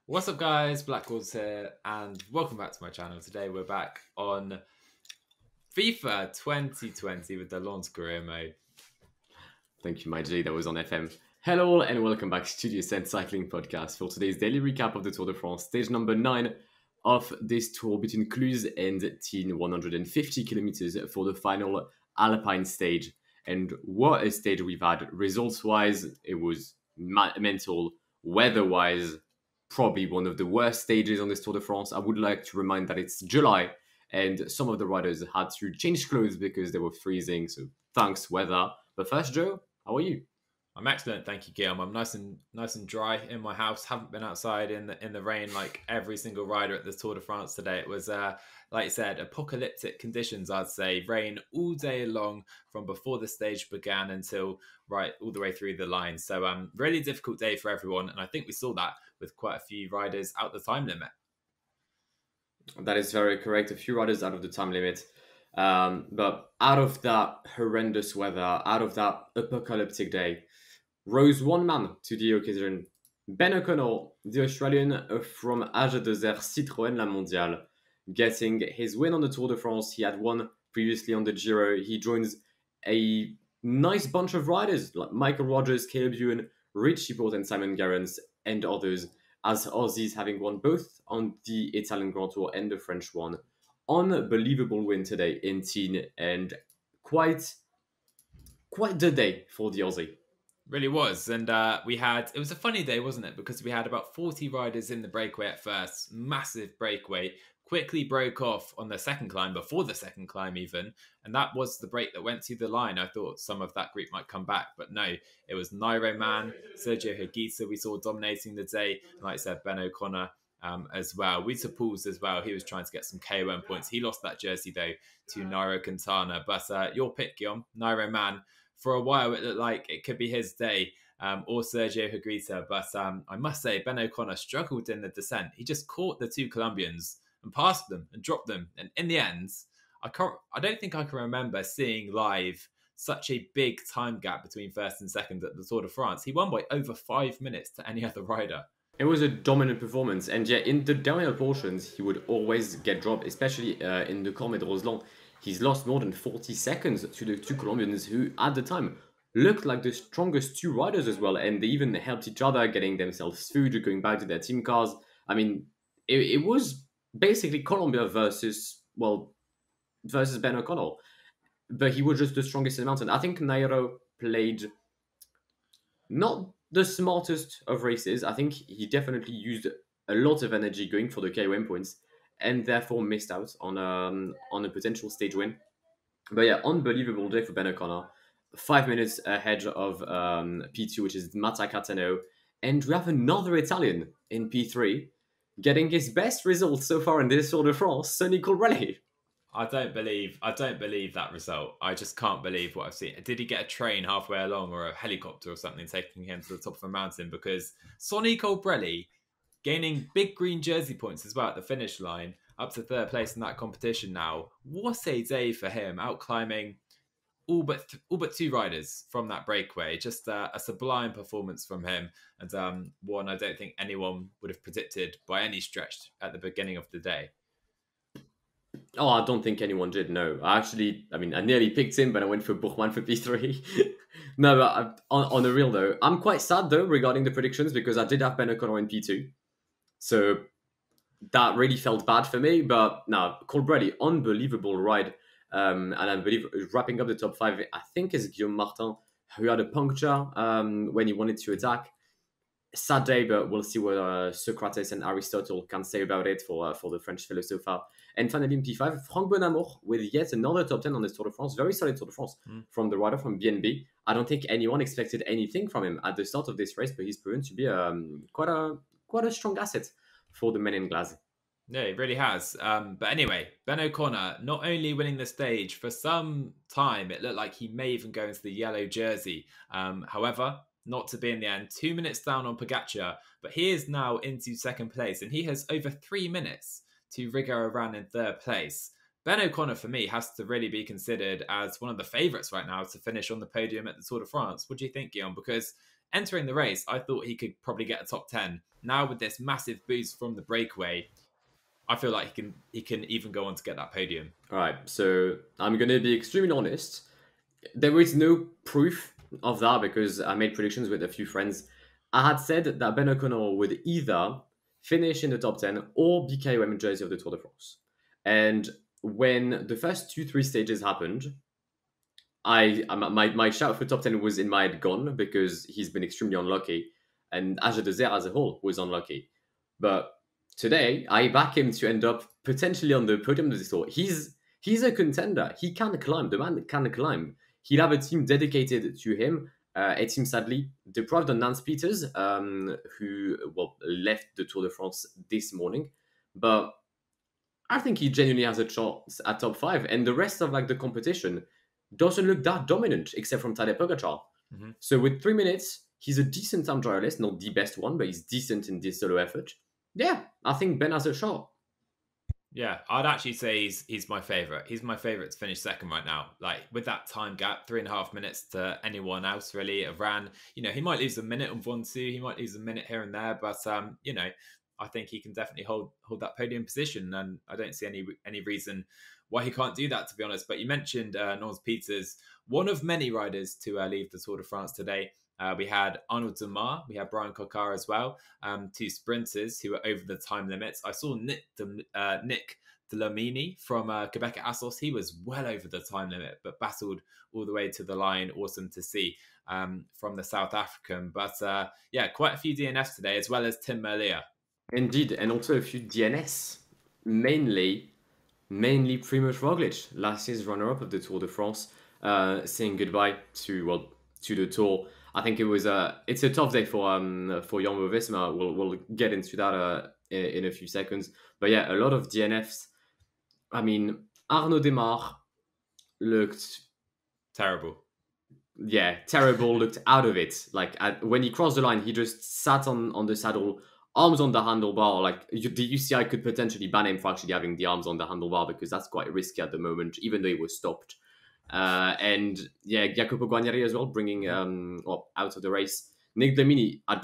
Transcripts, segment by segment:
What's up, guys? Blackboard's here, and welcome back to my channel. Today we're back on FIFA 2020 with the launch career mode. Thank you, my G. That was on FM. Hello all and welcome back to the Ascent Cycling Podcast for today's daily recap of the Tour de France, stage number 9 of this tour between Cluse and Tignes, 150 kilometers for the final Alpine stage. And what a stage we've had. Results-wise, it was mental. Weather-wise, probably one of the worst stages on this Tour de France. I would like to remind that it's July and some of the riders had to change clothes because they were freezing. So thanks, weather. But first, Joe, how are you? I'm excellent, thank you, Guillaume. I'm nice and dry in my house. Haven't been outside in the rain like every single rider at the Tour de France today. It was like you said, apocalyptic conditions. I'd say rain all day long from before the stage began until right all the way through the line. So really difficult day for everyone, and I think we saw that with quite a few riders out the time limit. That is very correct. A few riders out of the time limit. But out of that horrendous weather, out of that apocalyptic day, rose one man to the occasion. Ben O'Connor, the Australian from Age Desert Citroën La Mondiale, getting his win on the Tour de France. He had won previously on the Giro. He joins a nice bunch of riders like Michael Rogers, Caleb Ewan, Richie Porte and Simon Gerrans and others, as Aussies having won both on the Italian Grand Tour and the French one. Unbelievable win today in Tignes and quite the day for the Aussie. Really was. And it was a funny day, wasn't it? Because we had about 40 riders in the breakaway at first, massive breakaway, quickly broke off on the second climb, before the second climb even. And that was the break that went to the line. I thought some of that group might come back, but no, it was Nairo Man, Sergio Higuita we saw dominating the day. And like I said, Ben O'Connor as well. We saw Pools as well. He was trying to get some KOM points. He lost that jersey though to Nairo Quintana. But your pick, Guillaume, Nairo Man. For a while, it looked like it could be his day, or Sergio Higuita. But I must say, Ben O'Connor struggled in the descent. He just caught the two Colombians and passed them and dropped them. And in the end, I don't think I can remember seeing live such a big time gap between first and second at the Tour de France. He won by over 5 minutes to any other rider. It was a dominant performance, and yeah, in the downhill portions, he would always get dropped, especially in the Col de Roseland. He's lost more than 40 seconds to the two Colombians who, at the time, looked like the strongest two riders as well, and they even helped each other, getting themselves food, going back to their team cars. I mean, it was basically Colombia versus Ben O'Connor, but he was just the strongest in the mountain. I think Nairo played not the smartest of races. I think he definitely used a lot of energy going for the KOM points, and therefore missed out on a potential stage win. But yeah, unbelievable day for Ben O'Connor. 5 minutes ahead of P2, which is Matta Catano. And we have another Italian in P3 getting his best result so far in this Tour de France, Sonny Colbrelli. I don't believe that result. I just can't believe what I've seen. Did he get a train halfway along or a helicopter or something taking him to the top of a mountain? Because Sonny Colbrelli gaining big green jersey points as well at the finish line, up to third place in that competition now. What a day for him, out climbing all but two riders from that breakaway. Just a sublime performance from him, and one I don't think anyone would have predicted by any stretch at the beginning of the day. Oh, I don't think anyone did, no. I nearly picked him, but I went for Buchmann for P3. No, but on the real though, I'm quite sad though regarding the predictions because I did have Ben O'Connor in P2. So that really felt bad for me, but no, Colbrelli, unbelievable ride. And I believe wrapping up the top 5, I think is Guillaume Martin, who had a puncture when he wanted to attack. Sad day, but we'll see what Socrates and Aristotle can say about it for the French philosopher. And finally in P5, Franck Bonamour with yet another top 10 on this Tour de France. Very solid Tour de France from the rider from BNB. I don't think anyone expected anything from him at the start of this race, but he's proven to be quite a strong asset for the men in glass. Yeah, he really has. But anyway, Ben O'Connor not only winning the stage, for some time it looked like he may even go into the yellow jersey. However, not to be in the end. 2 minutes down on Pogacar, but he is now into second place, and he has over 3 minutes to Rigo Uran in third place. Ben O'Connor, for me, has to really be considered as one of the favourites right now to finish on the podium at the Tour de France. What do you think, Guillaume? Because entering the race, I thought he could probably get a top 10. Now with this massive boost from the breakaway, I feel like he can even go on to get that podium. All right, so I'm gonna be extremely honest. There is no proof of that because I made predictions with a few friends. I had said that Ben O'Connor would either finish in the top 10 or be KOM jersey of the Tour de France. And when the first 2-3 stages happened, my shout for top 10 was in my head gone because he's been extremely unlucky, and Age de as a whole was unlucky. But today, I back him to end up potentially on the podium of this Tour. He's a contender. He can climb. The man can climb. He'll have a team dedicated to him. A team sadly deprived of Nance Peters, who left the Tour de France this morning. But I think he genuinely has a chance at top 5, and the rest of the competition doesn't look that dominant except from Tadej Pogacar. Mm-hmm. So with 3 minutes, he's a decent time trialist, not the best one, but he's decent in this solo effort. Yeah, I think Ben has a shot. Yeah, I'd actually say he's my favourite. He's my favourite to finish second right now. Like with that time gap, 3.5 minutes to anyone else really. Ran, he might lose a minute on Vonsu, he might lose a minute here and there, but I think he can definitely hold that podium position, and I don't see any reason why he can't do that, to be honest. But you mentioned Nance Peters, one of many riders to leave the Tour de France today. We had Arnaud Demar, we had Brian Coquard as well, 2 sprinters who were over the time limits. I saw Nick Delamini from Quebec at Assos. He was well over the time limit, but battled all the way to the line. Awesome to see from the South African. But quite a few DNFs today, as well as Tim Merlier. Indeed, and also a few DNS, mainly Primož Roglic, last year's runner-up of the Tour de France, saying goodbye to the Tour. I think it's a tough day for Jumbo Visma. We'll get into that in a few seconds. But yeah, a lot of DNFs. I mean, Arnaud Demar looked terrible. Yeah, terrible. Looked out of it. When he crossed the line, he just sat on the saddle, arms on the handlebar. The UCI could potentially ban him for actually having the arms on the handlebar because that's quite risky at the moment, even though he was stopped. And yeah, Jacopo Guarnieri as well, bringing out of the race. Nick Delamini, I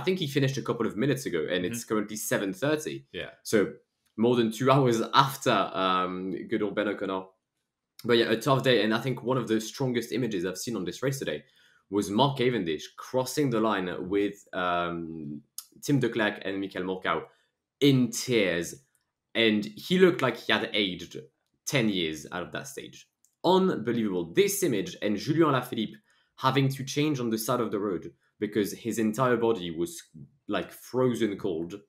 think he finished a couple of minutes ago, and it's currently 7:30. Yeah. So more than 2 hours after good old Ben O'Connor. But yeah, a tough day, and I think one of the strongest images I've seen on this race today was Mark Cavendish crossing the line with Tim de Klerk and Michael Morkau in tears, and he looked like he had aged 10 years out of that stage. Unbelievable. This image, and Julien Alaphilippe having to change on the side of the road because his entire body was frozen cold.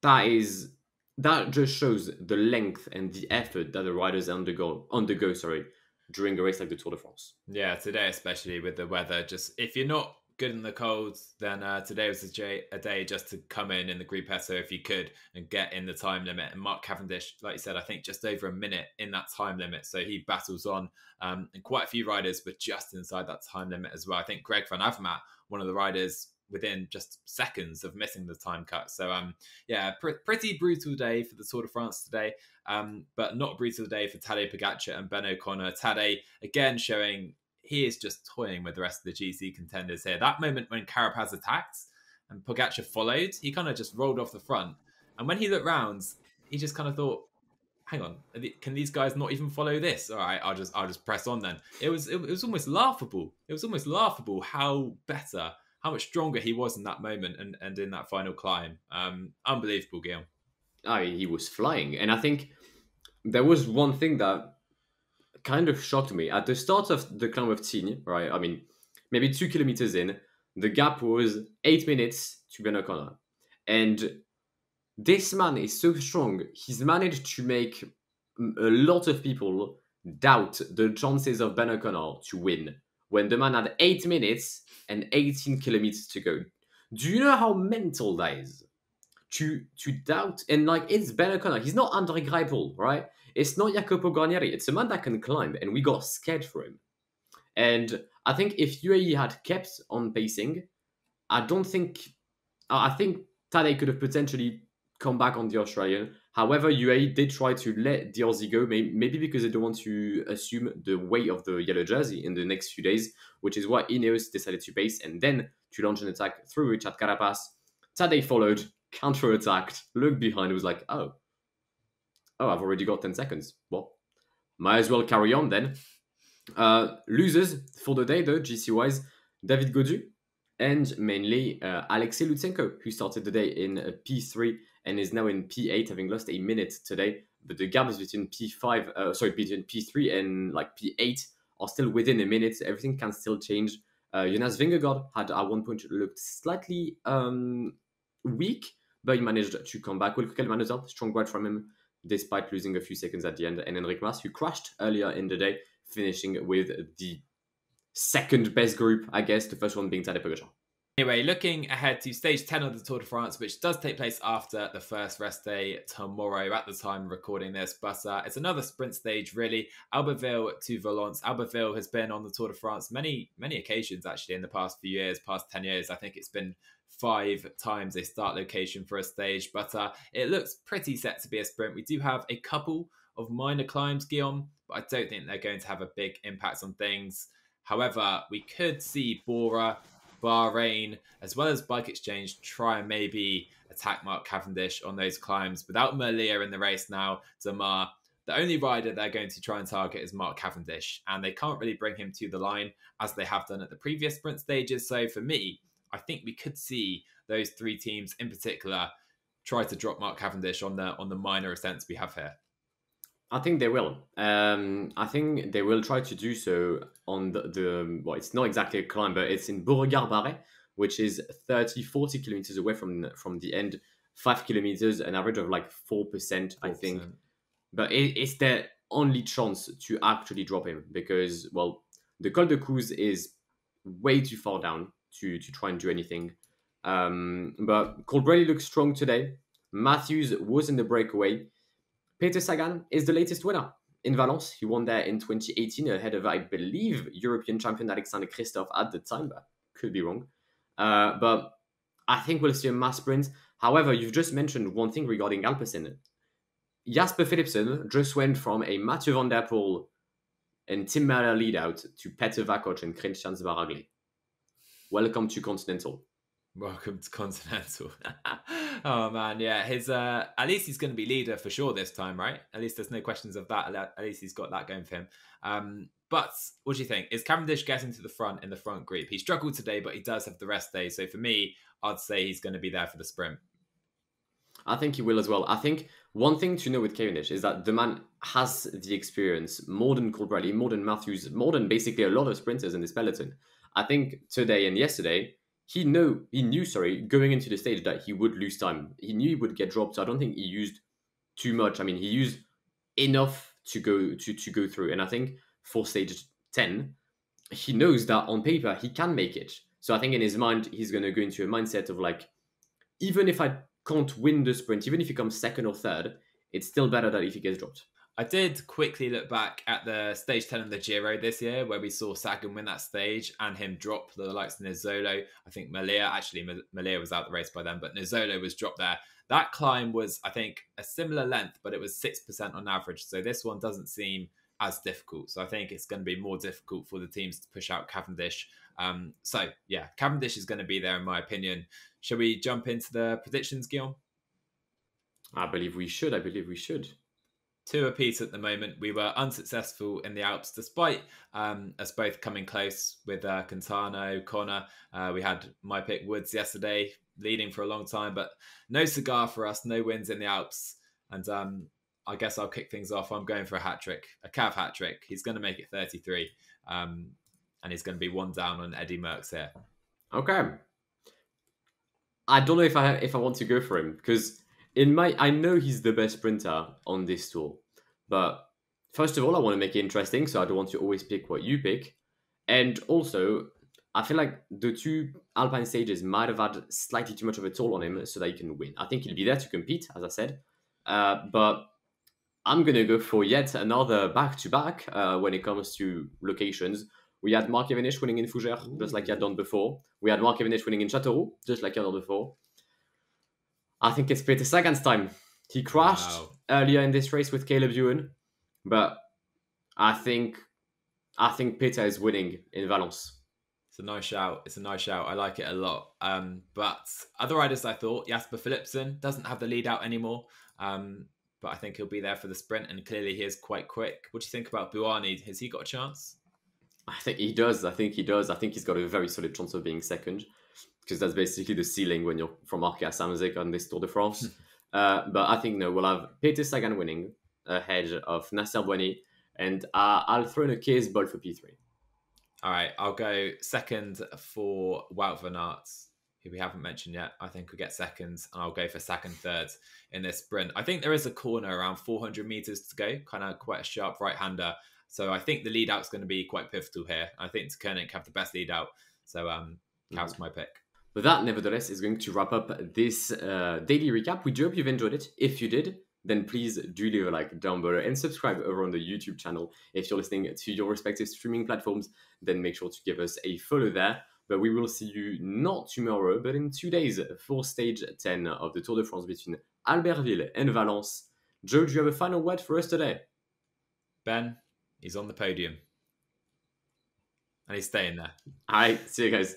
That just shows the length and the effort that the riders undergo during a race like the Tour de France. Yeah, today especially with the weather, just if you're not good in the cold, then today was a day just to come in the Gruppetto if you could and get in the time limit. And Mark Cavendish, like you said, I think just over a minute in that time limit. So he battles on, and quite a few riders were just inside that time limit as well. I think Greg van Avermaet, one of the riders, within just seconds of missing the time cut. So pretty brutal day for the Tour de France today, but not a brutal day for Tadej Pogacar and Ben O'Connor. Tadej again showing he is just toying with the rest of the GC contenders here. That moment when Carapaz attacked and Pogacar followed, he kind of just rolled off the front, and when he looked round, he just kind of thought, hang on, can these guys not even follow this? All right, I'll just press on then. It was almost laughable. It was almost laughable how much stronger he was in that moment and in that final climb. Unbelievable, Guillaume. He was flying. And I think there was one thing that kind of shocked me. At the start of the climb of Tignes, right? I mean, maybe 2 kilometers in, the gap was 8 minutes to Ben O'Connor. And this man is so strong. He's managed to make a lot of people doubt the chances of Ben O'Connor to win when the man had 8 minutes and 18 kilometers to go. Do you know how mental that is? To doubt, and it's Ben O'Connor. He's not Andre Greipel, right? It's not Jacopo Guarnieri. It's a man that can climb, and we got scared for him. And I think if UAE had kept on pacing, I think Tadej could have potentially come back on the Australian, However, UAE did try to let the Aussie go, maybe because they don't want to assume the weight of the yellow jersey in the next few days, which is why Ineos decided to pace and then to launch an attack through Richard Carapaz. Tadej followed, counter-attacked, looked behind, was like, oh, I've already got 10 seconds. Well, might as well carry on then. Losers for the day, though, GC-wise, David Gaudu and mainly Alexei Lutsenko, who started the day in P3 and is now in P8, having lost a minute today. But the gaps between between P3 and like P8 are still within a minute. Everything can still change. Jonas Vingegaard had at one point looked slightly weak, but he managed to come back. Will Kelman up, strong ride from him, despite losing a few seconds at the end. And Enric Mas, who crashed earlier in the day, finishing with the second best group, I guess, the first one being Tadej Pogacar. Anyway, looking ahead to stage 10 of the Tour de France, which does take place after the first rest day tomorrow at the time of recording this, but it's another sprint stage, really. Albertville to Valence. Albertville has been on the Tour de France many occasions, actually, in the past few years, past 10 years. I think it's been 5 times a start location for a stage, but it looks pretty set to be a sprint. We do have a couple of minor climbs, Guillaume, but I don't think they're going to have a big impact on things. However, we could see Bora, Bahrain, as well as Bike Exchange try and maybe attack Mark Cavendish on those climbs. Without Merlier in the race now, Zamar, the only rider they're going to try and target is Mark Cavendish, and they can't really bring him to the line as they have done at the previous sprint stages. So for me, I think we could see those 3 teams in particular try to drop Mark Cavendish on the minor ascents we have here. I think they will. I think they will try to do so on the well, it's not exactly a climb, but it's in Beauregard-Barret, which is 30-40 kilometers away from the end, 5 kilometers, an average of like 4%, I think. But it's their only chance to actually drop him because, well, the Col de Cruz is way too far down to try and do anything. But Colbrelli looks strong today. Matthews was in the breakaway. Peter Sagan is the latest winner in Valence. He won there in 2018 ahead of, I believe, European champion Alexander Kristoff at the time, but could be wrong. But I think we'll see a mass sprint. However, you've just mentioned one thing regarding Alpecin. Jasper Philipsen just went from a Mathieu van der Poel and Tim Merlier lead out to Peter Vakoc and Christian Zbaragli. Welcome to Continental. Welcome to Continental. Oh man, yeah. His at least he's going to be leader for sure this time, right? At least there's no questions of that. At least he's got that going for him. But what do you think? Is Cavendish getting to the front in the front group? He struggled today, but he does have the rest day. So for me, I'd say he's going to be there for the sprint. I think he will as well. I think one thing to know with Cavendish is that the man has the experience more than Colbrelli, more than Matthews, more than basically a lot of sprinters in this peloton. I think today and yesterday, he knew, going into the stage that he would lose time. He knew he would get dropped. So I don't think he used too much. I mean, he used enough to go through. And I think for stage 10, he knows that on paper he can make it. So I think in his mind, he's going to go into a mindset of like, even if I can't win the sprint, even if he comes second or third, it's still better than if he gets dropped. I did quickly look back at the stage 10 of the Giro this year, where we saw Sagan win that stage and him drop the likes of Nizzolo. I think Merlier was out the race by then, but Nizzolo was dropped there. That climb was, I think, a similar length, but it was 6% on average. So this one doesn't seem as difficult. So I think it's going to be more difficult for the teams to push out Cavendish. So yeah, Cavendish is going to be there in my opinion. Shall we jump into the predictions, Guillaume? I believe we should. 2 apiece at the moment. We were unsuccessful in the Alps, despite us both coming close with Quintana, O'Connor. We had my pick Woods yesterday, leading for a long time, but no cigar for us, no wins in the Alps. And I guess I'll kick things off. I'm going for a hat-trick, a Cav hat-trick. He's going to make it 33, and he's going to be 1 down on Eddie Merckx here. Okay. I don't know if I want to go for him, because I know he's the best sprinter on this tour, but first of all, I want to make it interesting, so I don't want to always pick what you pick. And also, I feel like the 2 Alpine stages might have had slightly too much of a toll on him so that he can win. I think he'll be there to compete, as I said, but I'm going to go for yet another back-to-back when it comes to locations. We had Mark Cavendish winning in Fougères, just like he had done before. We had Mark Cavendish winning in Châteauroux, just like he had done before. I think it's Peter Sagan's time. He crashed earlier in this race with Caleb Ewan, but I think Peter is winning in Valence. It's a nice shout. It's a nice shout. I like it a lot. But other riders, I thought Jasper Philipsen doesn't have the lead out anymore. But I think he'll be there for the sprint, and clearly he is quite quick. What do you think about Buani? Has he got a chance? I think he does. I think he's got a very solid chance of being second, because that's basically the ceiling when you're from Arkea Samsic on this Tour de France. But I think no, we'll have Peter Sagan winning ahead of Nasser Boigny, and I'll throw in a case ball for P3. All right, I'll go second for Wout van Aert, who we haven't mentioned yet. I think we'll get seconds, and I'll go for second, third in this sprint. I think there is a corner around 400 meters to go, kind of quite a sharp right-hander. So I think the lead out's going to be quite pivotal here. I think Koenig have the best lead out. So Wout's my pick. But that, nevertheless, is going to wrap up this daily recap. We do hope you've enjoyed it. If you did, then please do leave a like down below and subscribe over on the YouTube channel. If you're listening to your respective streaming platforms, then make sure to give us a follow there. But we will see you not tomorrow, but in 2 days for stage 10 of the Tour de France between Albertville and Valence. Joe, do you have a final word for us today? Ben, he's on the podium. And he's staying there. All right, see you guys.